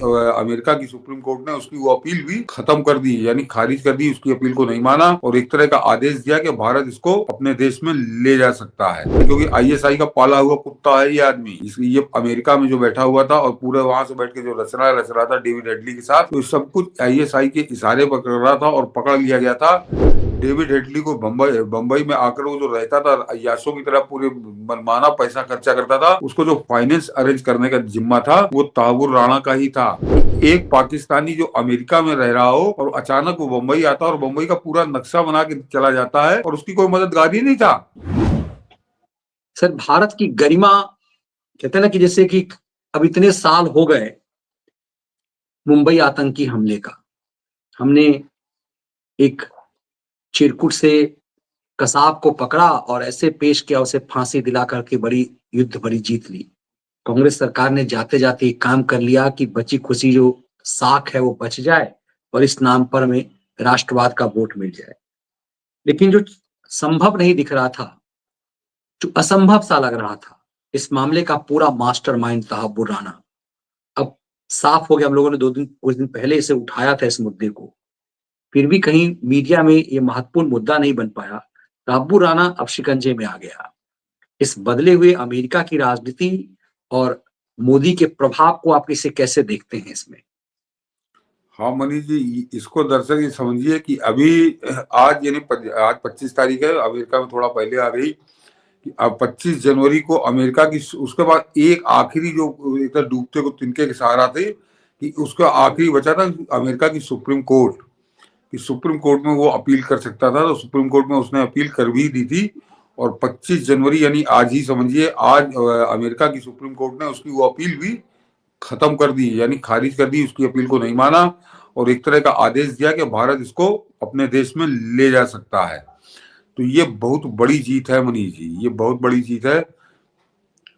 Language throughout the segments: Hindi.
अमेरिका की सुप्रीम कोर्ट ने उसकी वो अपील भी खत्म कर दी, यानी खारिज कर दी, उसकी अपील को नहीं माना और एक तरह का आदेश दिया कि भारत इसको अपने देश में ले जा सकता है, क्योंकि आईएसआई का पाला हुआ कुत्ता है ये आदमी। ये अमेरिका में जो बैठा हुआ था और पूरे वहां से बैठ के जो रच रहा था डेविड हेडली के साथ, तो सब कुछ आईएसआई के इशारे पर कर रहा था और पकड़ लिया गया था। डेविड हेडली को बंबई में आकर वो जो रहता था अय्याशों की तरह पूरे मनमाना पैसा खर्चा करता था, उसको जो फाइनेंस अरेंज करने का जिम्मा था वो ताहूर राणा का ही था। एक पाकिस्तानी जो अमेरिका में रह रहा हो और अचानक वो बंबई आता और बंबई का पूरा नक्शा बना के चला जाता है और उसकी कोई मददगार ही नहीं था। सर, भारत की गरिमा कहते हैं ना कि जैसे कि अब इतने साल हो गए मुंबई आतंकी हमले का, हमने एक चिरकुट से कसाब को पकड़ा और ऐसे पेश किया, उसे फांसी दिला करके बड़ी जीत ली। कांग्रेस सरकार ने जाते जाते एक काम कर लिया कि बची खुशी जो साख है वो बच जाए और इस नाम पर हमें राष्ट्रवाद का वोट मिल जाए। लेकिन जो संभव नहीं दिख रहा था, जो असंभव सा लग रहा था, इस मामले का पूरा मास्टरमाइंड तहाबुर राणा अब साफ हो गया। हम लोगों ने कुछ दिन पहले इसे उठाया था इस मुद्दे को, फिर भी कहीं मीडिया में ये महत्वपूर्ण मुद्दा नहीं बन पाया। तहाबुर राणा अब शिकंजे में आ गया। इस बदले हुए अमेरिका की राजनीति और मोदी के प्रभाव को आप इसे कैसे देखते हैं इसमें? हाँ मनीष जी, इसको दरअसल ये समझिए कि अभी आज यानी आज 25 तारीख है, अमेरिका में थोड़ा पहले आ गई कि अब 25 जनवरी को अमेरिका की, उसके बाद एक आखिरी जो एक डूबते को तिनके के सहारा थे कि उसका आखिरी बचा था अमेरिका की सुप्रीम कोर्ट, कि सुप्रीम कोर्ट में वो अपील कर सकता था, तो सुप्रीम कोर्ट में उसने अपील कर भी दी थी। और 25 जनवरी यानी आज ही समझिए, आज अमेरिका की सुप्रीम कोर्ट ने उसकी वो अपील भी खत्म कर दी, यानी खारिज कर दी, उसकी अपील को नहीं माना और एक तरह का आदेश दिया कि भारत इसको अपने देश में ले जा सकता है। तो ये बहुत बड़ी जीत है मनीष जी, ये बहुत बड़ी जीत है।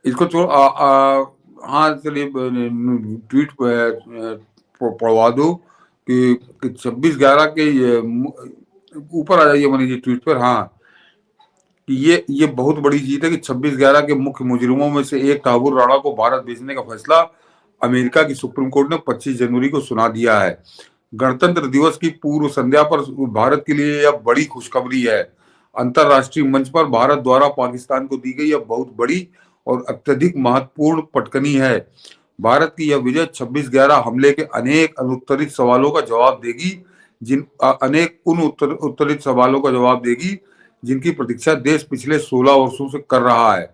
इसको हाँ चलिए ट्वीट पढ़वा दो कि 26/11 के ऊपर आ जाइए मनीष जी ट्वीट पर। हाँ, ये बहुत बड़ी जीत है कि 26/11 के मुख्य मुजरिमों में से एक तहाबुर राणा को भारत भेजने का फैसला अमेरिका की सुप्रीम कोर्ट ने 25 जनवरी को सुना दिया है। गणतंत्र दिवस की पूर्व संध्या पर भारत के लिए यह बड़ी खुशखबरी है। अंतरराष्ट्रीय मंच पर भारत द्वारा पाकिस्तान को दी गई यह बहुत बड़ी और अत्यधिक महत्वपूर्ण पटकनी है। भारत की यह विजय 26/11 हमले के अनेक अनुत्तरित सवालों का जवाब देगी, उत्तरित सवालों का जवाब देगी जिनकी प्रतीक्षा देश पिछले 16 वर्षों से कर रहा है।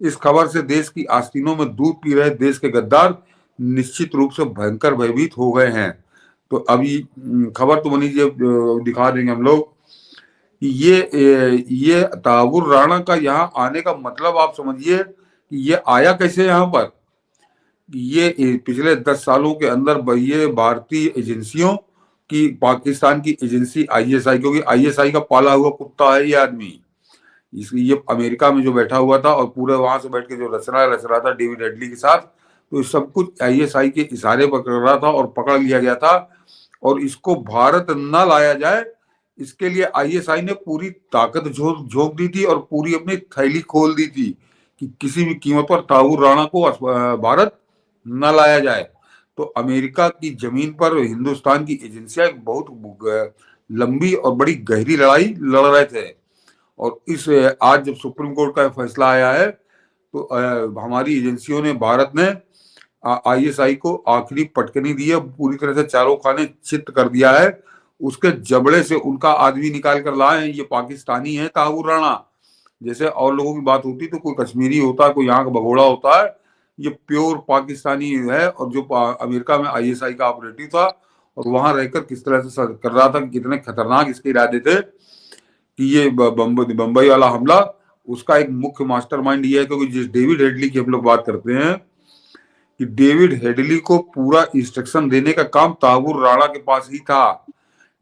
इस खबर से देश की आस्तीनों में दूध पी रहे देश के गद्दार निश्चित रूप से भयंकर भयभीत हो गए हैं। तो अभी खबर तो मनीष जी दिखा देंगे हम लोग कि ये तहाबुर राणा का यहाँ आने का मतलब आप समझिए कि ये आया कैसे यहाँ पर। ये पिछले 10 सालों के अंदर ये भारतीय एजेंसियों की, पाकिस्तान की एजेंसी आईएसआई, क्योंकि आईएसआई का पाला हुआ कुत्ता है ये आदमी, इसलिए ये अमेरिका में जो बैठा हुआ था और पूरे वहां से बैठ के जो रच रहा था डेविड हेडली के साथ, तो सब कुछ आईएसआई के इशारे पर कर रहा था और पकड़ लिया गया था। और इसको भारत न लाया जाए इसके लिए आईएसआई ने पूरी ताकत झोंक दी थी और पूरी अपनी थैली खोल दी थी कि किसी भी कीमत पर तहाबुर राणा को भारत न लाया जाए। तो अमेरिका की जमीन पर हिंदुस्तान की एजेंसियां बहुत लंबी और बड़ी गहरी लड़ाई लड़ रहे थे। और इस आज जब सुप्रीम कोर्ट का फैसला आया है तो हमारी एजेंसियों ने, भारत ने आईएसआई को आखिरी पटकनी दी है, पूरी तरह से चारों खाने चित कर दिया है। उसके जबड़े से उनका आदमी निकाल कर लाए हैं। ये पाकिस्तानी है तहाबुर राणा। जैसे और लोगों की बात होती तो कोई कश्मीरी होता है, कोई यहाँ का भगोड़ा होता है, ये प्योर पाकिस्तानी है। और जो अमेरिका में आईएसआई का ऑपरेटिव था और वहां रहकर किस तरह से कर रहा था, कितने खतरनाक इसके इरादे थे कि ये बंबई वाला हमला, उसका एक मुख्य मास्टरमाइंड ये है। क्योंकि जिस डेविड हेडली की हम लोग बात करते हैं कि डेविड हेडली को पूरा इंस्ट्रक्शन देने का काम तहाबुर राणा के पास ही था।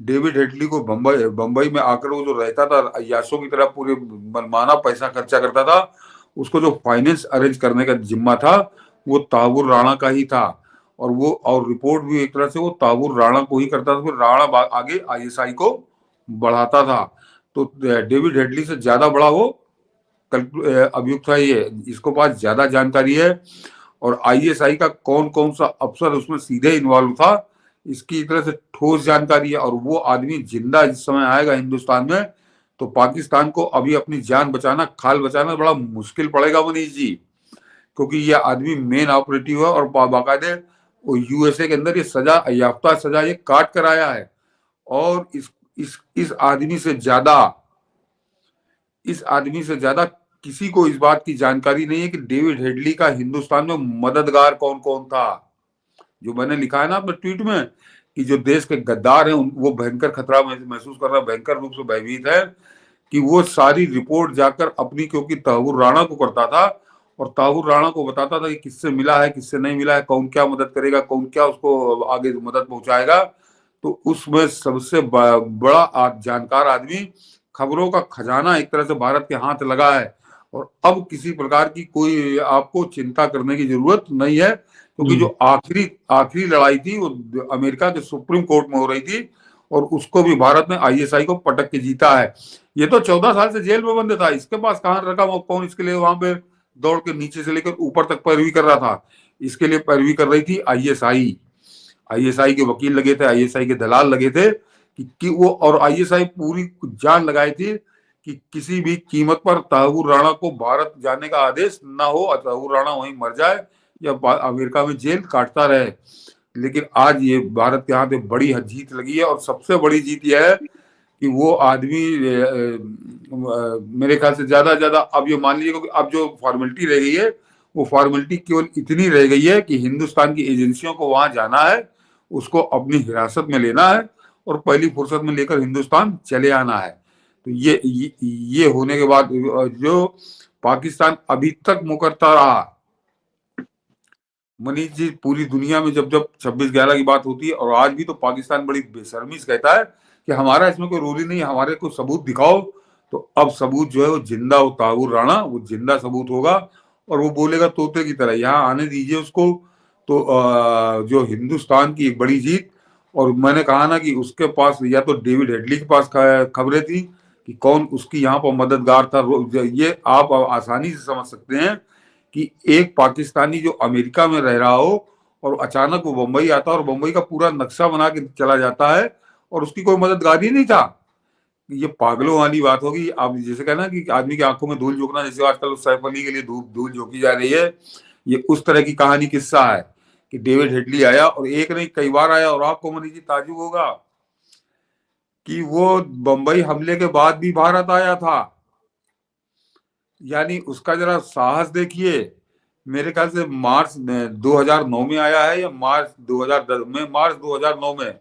डेविड हेडली को बंबई में आकर वो जो रहता था अय्याशों की तरह पूरे मनमाना पैसा खर्चा करता था, उसको जो फाइनेंस अरेंज करने का जिम्मा था वो तहाबुर राणा का ही था। और रिपोर्ट भी एक तरह से वो तहाबुर राणा को ही करता था, फिर राणा आगे आईएसआई को बढ़ाता था। तो डेविड हेडली से ज्यादा बड़ा वो अभियुक्त था, ये इसको पास ज्यादा जानकारी है। और आईएसआई का कौन कौन सा अफसर उसमें सीधे इन्वॉल्व था, इसकी तरह से ठोस जानकारी है। और वो आदमी जिंदा जिस समय आएगा हिंदुस्तान में, तो पाकिस्तान को अभी अपनी जान बचाना, खाल बचाना बड़ा मुश्किल पड़ेगा मनीष जी, क्योंकि ये आदमी मेन ऑपरेटिव है और बाकायदे वो यूएसए के अंदर ये सजा याफ्ता सजा ये काट कर आया है। और इस आदमी से ज्यादा किसी को इस बात की जानकारी नहीं है कि डेविड हेडली का हिंदुस्तान में मददगार कौन कौन था। जो मैंने लिखा है ना अपने ट्वीट में कि जो देश के गद्दार हैं वो भयंकर खतरा महसूस कर रहा है, भयंकर रूप से भयभीत है, कि वो सारी रिपोर्ट जाकर अपनी, क्योंकि तहव्वुर राणा को करता था और तहव्वुर राणा को बताता था कि किससे मिला है किससे नहीं मिला है, कौन क्या मदद करेगा, कौन क्या उसको आगे मदद पहुंचाएगा। तो उसमें सबसे बड़ा जानकार आदमी, खबरों का खजाना एक तरह से भारत के हाथ लगा है। और अब किसी प्रकार की कोई आपको चिंता करने की जरूरत नहीं है, क्योंकि जो आखिरी लड़ाई थी वो अमेरिका के सुप्रीम कोर्ट में हो रही थी और उसको भी भारत ने आईएसआई को पटक के जीता है। ये तो 14 साल से जेल में बंद था, इसके पास कहाँ रकम और कौन इसके लिए वहां पे दौड़ के नीचे से लेकर ऊपर तक पैरवी कर रहा था। इसके लिए पैरवी कर रही थी आईएसआई के वकील लगे थे, आईएसआई के दलाल लगे थे कि वो, और आईएसआई पूरी जान लगाई थी कि किसी भी कीमत पर तहव्वुर राणा को भारत जाने का आदेश ना हो, तहव्वुर राणा वहीं मर जाए या अमेरिका में जेल काटता रहे। लेकिन आज ये भारत के हाथ में बड़ी जीत लगी है और सबसे बड़ी जीत यह है कि वो आदमी मेरे ख्याल से ज्यादा अब ये मान लीजिए, क्योंकि अब जो फॉर्मेलिटी रह गई है वो फॉर्मेलिटी केवल इतनी रह गई है कि हिंदुस्तान की एजेंसियों को वहां जाना है, उसको अपनी हिरासत में लेना है और पहली फुर्सत में लेकर हिंदुस्तान चले आना है। तो ये होने के बाद जो पाकिस्तान अभी तक मुकरता रहा मनीष जी, पूरी दुनिया में जब 26/11 की बात होती है, और आज भी तो पाकिस्तान बड़ी बेशर्मी से कहता है कि हमारा इसमें कोई रोल ही नहीं है, हमारे को सबूत दिखाओ। तो अब सबूत जो है वो जिंदा, वो तहव्वुर राणा वो जिंदा सबूत होगा और वो बोलेगा तोते की तरह यहाँ आने दीजिए उसको। तो जो हिंदुस्तान की एक बड़ी जीत, और मैंने कहा ना कि उसके पास या तो डेविड हेडली के पास खबरें थी कि कौन उसकी यहाँ पर मददगार था। ये आप आसानी से समझ सकते हैं कि एक पाकिस्तानी जो अमेरिका में रह रहा हो और अचानक वो बंबई आता है और बंबई का पूरा नक्शा बना के चला जाता है और उसकी कोई मददगार ही नहीं था। ये पागलों वाली बात होगी। आप जैसे कहना कि आदमी की आंखों में धूल झोंकना, जैसे आजकल सैफ अली के लिए धूल झोंकी जा रही है, ये उस तरह की कहानी किस्सा है कि डेविड हेडली आया और एक नहीं कई बार आया। और आपको मनीष जी ताजुब होगा कि वो बंबई हमले के बाद भी भारत आया था, यानी उसका जरा साहस देखिए। मेरे ख्याल से मार्च 2009 में आया है या मार्च 2010 में, मार्च 2009 में,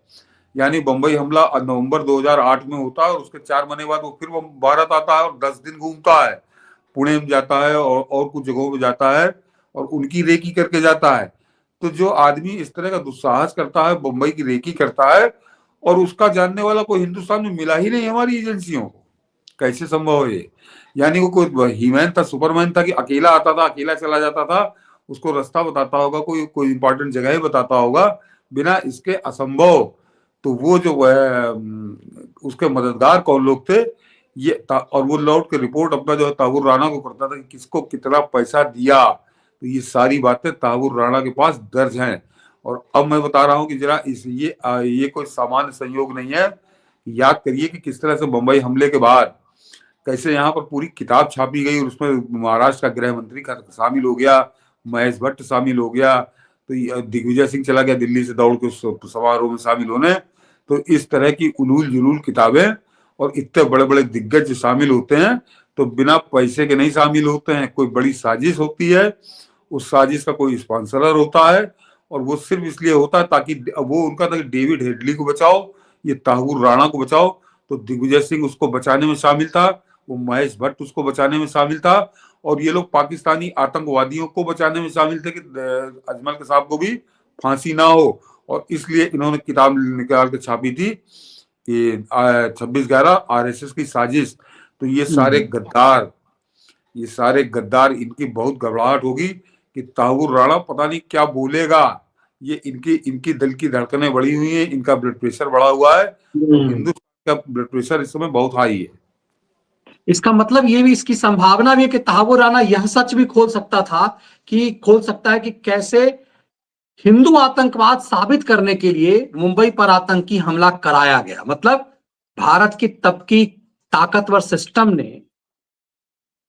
यानी बंबई हमला नवंबर 2008 में होता है और उसके 4 महीने बाद वो फिर वो भारत आता है और 10 दिन घूमता है, पुणे में जाता है और कुछ जगहों पे जाता है और उनकी रेकी करके जाता है। तो जो आदमी इस तरह का दुस्साहस करता है, बंबई की रेकी करता है, और उसका जानने वाला कोई हिंदुस्तान में मिला ही नहीं हमारी एजेंसियों को, कैसे संभव है ये? यानी वो कोई हीमैन था, सुपरमैन था कि अकेला आता था अकेला चला जाता था, उसको रास्ता बताता होगा, कोई इंपॉर्टेंट जगह बताता होगा, बिना इसके असंभव। तो वो जो उसके मददगार कौन लोग थे ये और वो लौट के रिपोर्ट अपना जो है तहव्वुर राणा को करता था कि किसको कितना पैसा दिया। तो ये सारी बातें तहव्वुर राणा के पास दर्ज हैं। और अब मैं बता रहा हूं कि जरा ये कोई सामान्य संयोग नहीं है। याद करिए कि किस तरह से बंबई हमले के बाद कैसे यहाँ पर पूरी किताब छापी गई और उसमें महाराष्ट्र का गृह मंत्री शामिल हो गया, महेश भट्ट शामिल हो गया, तो दिग्विजय सिंह चला गया दिल्ली से दौड़ के उस समारोह में शामिल होने। तो इस तरह की उलूल जुलूल किताबें और इतने बड़े बड़े दिग्गज शामिल होते हैं तो बिना पैसे के नहीं शामिल होते हैं, कोई बड़ी साजिश होती है, उस साजिश का कोई स्पॉन्सरर होता है और वो सिर्फ इसलिए होता है ताकि वो उनका था कि डेविड हेडली को बचाओ, ये तहव्वुर राणा को बचाओ। तो दिग्विजय सिंह उसको बचाने में शामिल था, वो महेश भट्ट उसको बचाने में शामिल था, और ये लोग पाकिस्तानी आतंकवादियों को बचाने में शामिल थे कि अजमल के साहब को भी फांसी ना हो। और इसलिए इन्होंने किताब निकाल के छापी थी कि 26/11 आरएसएस की साजिश। तो ये सारे गद्दार इनकी बहुत घबराहट होगी कि तहव्वुर राणा पता नहीं क्या बोलेगा। ये इनकी दिल की धड़कनें बढ़ी हुई हैं, इनका ब्लड प्रेशर बढ़ा हुआ है, और हिंदुस्तान का ब्लड प्रेशर इस समय बहुत हाई है। इसका मतलब ये भी, इसकी संभावना भी है कि तहावुर राणा यह सच भी खोल सकता है कि कैसे हिंदू आतंकवाद साबित करने के लिए मुंबई पर आतंकी हमला कराया गया। मतलब भारत की तब की ताकतवर सिस्टम ने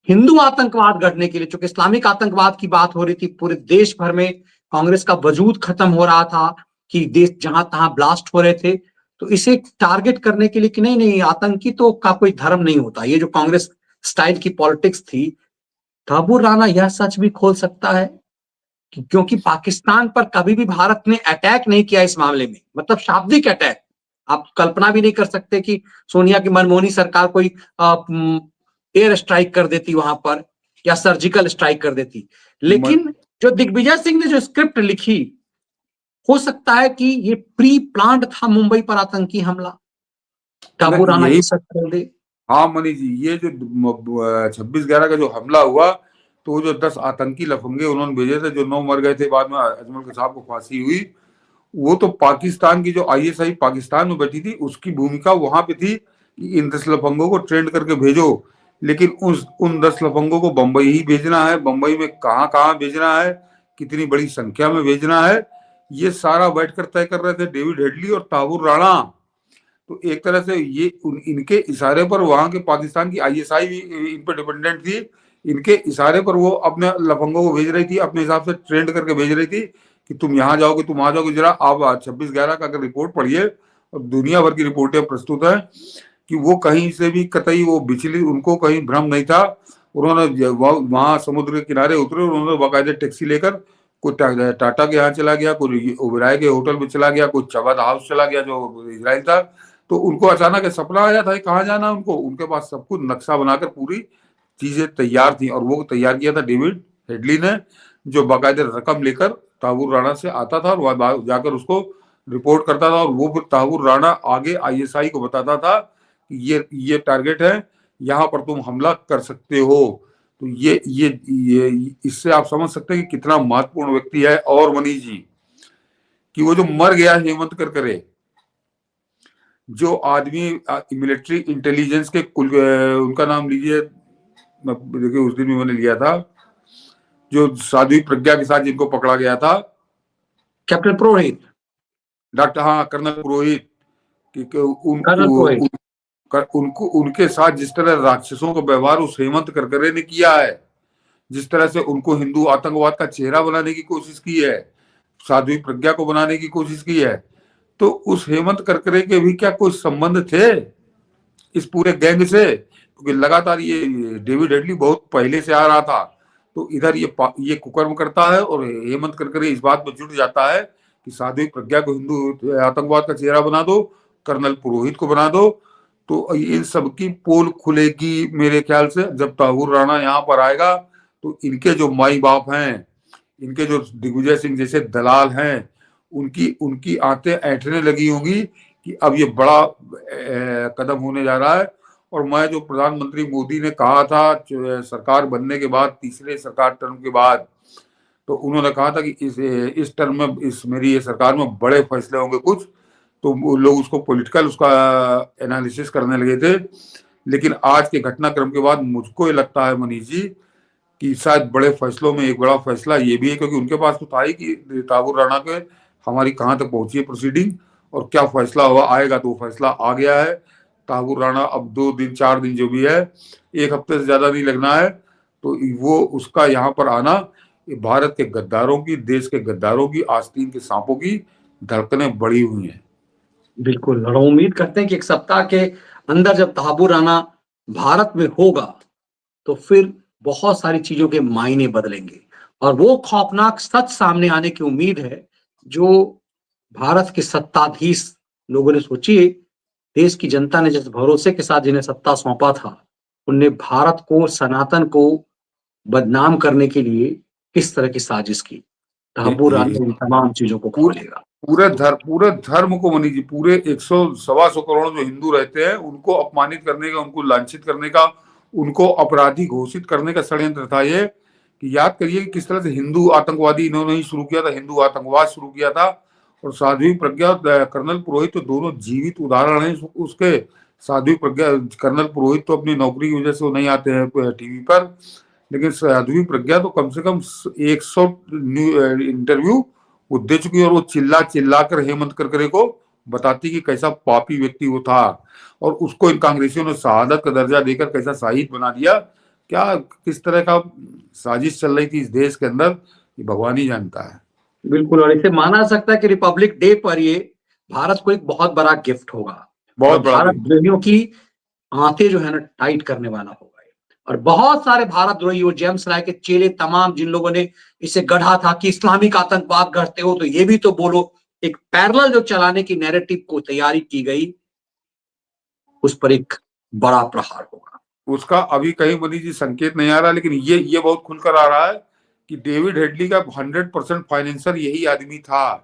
हिंदू आतंकवाद गढ़ने के लिए, चूंकि इस्लामिक आतंकवाद की बात हो रही थी, पूरे देश भर में कांग्रेस का वजूद खत्म हो रहा था कि देश जहां तहां ब्लास्ट हो रहे थे, तो इसे टारगेट करने के लिए कि नहीं नहीं, आतंकी तो का कोई धर्म नहीं होता, ये जो कांग्रेस स्टाइल की पॉलिटिक्स थी, तहावुर राणा यह सच भी खोल सकता है क्योंकि पाकिस्तान पर कभी भी भारत ने अटैक नहीं किया इस मामले में, मतलब शाब्दिक अटैक। आप कल्पना भी नहीं कर सकते कि सोनिया की मनमोहनी सरकार कोई एयर स्ट्राइक कर देती वहां पर या सर्जिकल स्ट्राइक कर देती, लेकिन जो दिग्विजय सिंह ने जो स्क्रिप्ट लिखी, हो सकता है कि ये प्री प्लान्ड था मुंबई पर आतंकी हमला। तहावुर राणा ये सच खोल दे। हाँ मनीष जी, ये जो 26/11 का जो हमला हुआ, तो वो जो 10 आतंकी लफंगे उन्होंने भेजे थे, जो 9 मर गए थे, बाद में अजमल कसाब को फांसी हुई, वो तो पाकिस्तान की जो ISI पाकिस्तान में बैठी थी, उसकी भूमिका वहां पे थी कि इन 10 लफंगों को ट्रेंड करके भेजो। लेकिन उन 10 लफंगों को बंबई ही भेजना है, बंबई में कहाँ कहाँ भेजना है, कितनी बड़ी संख्या में भेजना है, ये सारा बैठकर तय कर रहे थे डेविड हेडली और तहावुर राणा। तो एक तरह से ये इनके इशारे पर वहां के पाकिस्तान की ISI भी इन पर डिपेंडेंट थी, इनके इशारे पर वो अपने लफंगों को भेज रही थी, अपने हिसाब से ट्रेंड करके भेज रही थी कि तुम यहाँ जाओगे, तुम वहां जाओगे। जरा आप 26/11 का अगर रिपोर्ट पढ़िए, और दुनिया भर की रिपोर्टें प्रस्तुत है कि वो कहीं से भी कतई वो बिचली, उनको कहीं भ्रम नहीं था। उन्होंने वहां समुद्र के किनारे उतरे, उन्होंने बाकायदे टैक्सी लेकर कोई टाटा के यहाँ चला गया, कोई ओबराय के होटल में चला गया, कोई चवाद हाउस चला गया जो इजराइल था। तो उनको अचानक सपना आया था कहाँ जाना उनको, उनके पास सब कुछ नक्शा बनाकर पूरी चीजें तैयार थी, और वो तैयार किया था डेविड हेडली ने, जो बाकायदे रकम लेकर तहावुर राणा से आता था और वहां जाकर उसको रिपोर्ट करता था, और वो फिर तहावुर राणा आगे ISI को बताता था कि ये टारगेट है, यहाँ पर तुम हमला कर सकते हो। तो ये इससे आप समझ सकते हैं कि कितना महत्वपूर्ण व्यक्ति है। और मनीष जी, कि वो जो मर गया हेमंत करकरे, जो आदमी मिलिट्री इंटेलिजेंस के कुल, उनका नाम लीजिए, देखिए उस दिन भी मैंने लिया था, जो साध्वी प्रज्ञा के साथ जिनको पकड़ा गया था, कैप्टन पुरोहित, डॉक्टर, हाँ कर्नल पुरोहित, कि उनको उनके साथ जिस तरह राक्षसों का व्यवहार उस हेमंत करकरे ने किया है, जिस तरह से उनको हिंदू आतंकवाद का चेहरा बनाने की कोशिश की है, साध्वी प्रज्ञा को बनाने की कोशिश की है, तो उस हेमंत करकरे के भी क्या कोई संबंध थे इस पूरे गैंग से? क्योंकि लगातार ये डेविड हेडली बहुत पहले से आ रहा था, तो इधर ये कुकर्म करता है, और हेमंत करकरे इस बात में जुट जाता है कि साध्वी प्रज्ञा को हिंदू आतंकवाद का चेहरा बना दो, कर्नल पुरोहित को बना दो। तो इन सबकी पोल खुलेगी मेरे ख्याल से जब तहावुर राणा यहाँ पर आएगा। तो इनके जो माई बाप हैं, इनके जो दिग्विजय सिंह जैसे दलाल हैं, उनकी उनकी आंखें ऐंठने लगी होंगी कि अब ये बड़ा कदम होने जा रहा है। और मैं जो प्रधानमंत्री मोदी ने कहा था सरकार बनने के बाद, तीसरे सरकार टर्म के बाद, तो उन्होंने कहा था कि इस टर्म में, इस मेरी ये सरकार में बड़े फैसले होंगे कुछ, तो लोग उसको पॉलिटिकल उसका एनालिसिस करने लगे थे। लेकिन आज के घटनाक्रम के बाद मुझको ये लगता है मनीष जी कि शायद बड़े फैसलों में एक बड़ा फैसला ये भी है, क्योंकि उनके पास तो था ही कि तहावुर राणा के हमारी कहाँ तक पहुंची है प्रोसीडिंग और क्या फैसला हुआ आएगा, तो फैसला आ गया है। तहावुर राणा अब 2 दिन 4 दिन जो भी है, 1 हफ्ते से ज्यादा नहीं लगना है, तो वो उसका यहाँ पर आना भारत के गद्दारों की, देश के गद्दारों की, आस्तीन के सांपों की धड़कनें बढ़ी हुई हैं। बिल्कुल, और उम्मीद करते हैं कि 1 सप्ताह के अंदर जब तहावुर राणा भारत में होगा तो फिर बहुत सारी चीजों के मायने बदलेंगे और वो खौफनाक सच सामने आने की उम्मीद है जो भारत के सत्ताधीश लोगों ने सोची है। देश की जनता ने जिस भरोसे के साथ जिन्हें सत्ता सौंपा था, उनने भारत को, सनातन को बदनाम करने के लिए किस तरह की साजिश की। तहावुर राणा इन तमाम चीजों को खोलेगा। पूरे धर्म को मनीष जी, पूरे 100-125 करोड़ जो हिंदू रहते हैं उनको अपमानित करने का, उनको लांछित करने का, उनको अपराधी घोषित करने का षड्यंत्र था ये। कि याद करिए कि किस तरह से हिंदू आतंकवादी इन्होंने ही शुरू किया था, हिंदू आतंकवाद शुरू किया था। और साध्वी प्रज्ञा और कर्नल पुरोहित तो दोनों जीवित उदाहरण हैं उसके, साध्वी प्रज्ञा, कर्नल पुरोहित तो अपनी नौकरी की वजह से वो नहीं आते हैं टीवी पर, लेकिन साध्वी प्रज्ञा तो कम से कम 100 इंटरव्यू वो दे चुकी है, और वो चिल्ला चिल्ला कर हेमंत करकरे को बताती कि कैसा पापी व्यक्ति वो था, और उसको इन कांग्रेसियों ने शहादत का दर्जा देकर कैसा शहीद बना दिया। क्या किस तरह का साजिश चल रही थी इस देश के अंदर, ये भगवान ही जानता है। बिल्कुल, और इसे माना जा सकता है कि रिपब्लिक डे पर ये भारत को एक बहुत बड़ा गिफ्ट होगा, और बहुत बड़ा भारत गिफ्ट। द्रोहियों की आंतें जो है ना टाइट करने वाला होगा। और बहुत सारे भारत द्रोही और जेम्स राय के चेले तमाम जिन लोगों ने इसे गढ़ा था कि इस्लामिक आतंकवाद गढ़ते हो तो ये भी तो बोलो, एक पैरेलल जो चलाने की नैरेटिव को तैयारी की गई, उस पर एक बड़ा प्रहार होगा। उसका अभी कहीं मोदी जी संकेत नहीं आ रहा, लेकिन ये बहुत खुलकर आ रहा है कि डेविड हेडली का 100% फाइनेंसर यही आदमी था।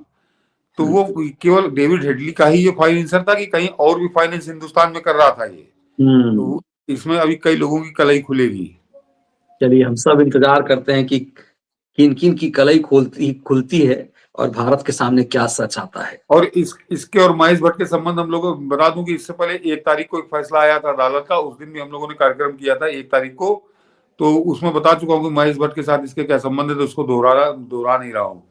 तो वो केवल डेविड हेडली का ही ये फाइनेंसर था कि कहीं और भी फाइनेंस हिंदुस्तान में कर रहा था ये? तो इसमें अभी कई लोगों की कलई खुलेगी। चलिए, हम सब इंतजार करते हैं कि किन किन की कलई खुलती है और भारत के सामने क्या सच आता है। और इसके और महेश भट्ट के संबंध हम लोगों को बता दूं कि इससे पहले 1 तारीख को एक फैसला आया था अदालत का, उस दिन भी हम लोगों ने कार्यक्रम किया था 1 तारीख को, तो उसमें बता चुका हूँ कि महेश भट्ट के साथ इसके क्या संबंध है, तो उसको दोहरा नहीं रहा हूँ।